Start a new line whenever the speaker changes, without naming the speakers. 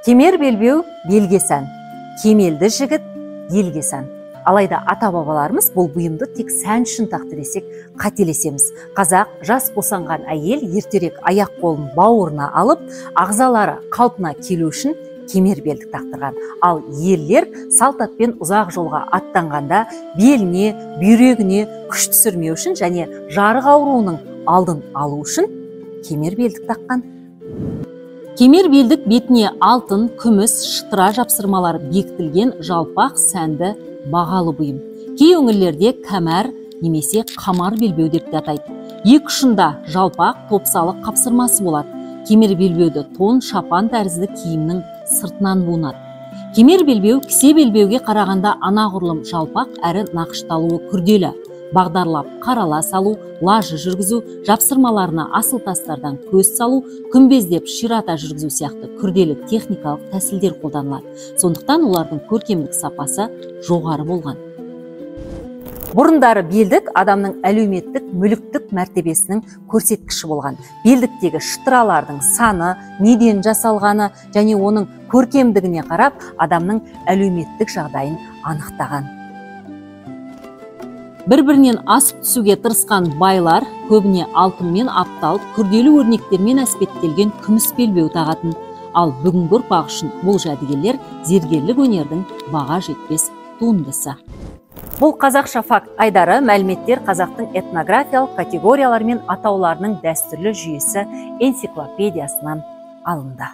Кемер белбеу белге сән, кемелді жігіт елге сән. Алайда ата-бабаларымыз бұл бұйымды тек сән үшін тақты десек қателесеміз. Қазақ жас босанған әйел ертерек аяқ қолын бауырына алып, ағзалары қалпына келу үшін кемер белдік тақтырған. Ал ерлер салт атпен ұзақ жолға аттанғанда беліне, бүйрегіне күш түсірмеу үшін және жарық ауруының алдын алу үшін кемер белдік таққан. Кемер белдік бетіне алтын, күміс, шытыра жапсырмалар бекітілген жалпақ сәнді бағалы бұйым. Кей өңірлерде кәмәр немесе қамар белбеу деп те атайды. Екі ұшында жалпақ топсалы қапсырмасы болады. Кемер белбеуді тон, шапан тәрізді киімнің сыртынан буынады. Кемер белбеу кісе белбеуге қарағанда анағұрлым жалпақ әрі нақышталуы күрделі. Бағдарлап қарала салу, лажы жүргізу, жапсырмаларына асыл тастардан көз салу, күмбездеп ширата жүргізу сияқты күрделі техникалық тәсілдер қолданылады. Сондықтан олардың көркемдік сапасы жоғары болған. Бұрындары белдік адамның әлеуметтік, мүліктік мәртебесінің көрсеткіші болған. Белдіктегі шытыралардың саны, неден жасалғаны және оның көркемдігіне қарап адамның әлеуметтік жағдайын анықтаған. Бір-бірінен асып түсуге тырысқан байлар көбіне алтынмен апталып, күрделі өрнектермен әспеттелген күміс белбеу тағатын. Ал бүгінгі ұрпақ үшін бұл жәдігерлер зергерлік өнердің баға жетпес туындысы. Бұл қазақша факт айдары мәліметтер қазақтың этнографиялық категориялар мен атауларының дәстүрлі жүйесі энциклопедиясынан алынды.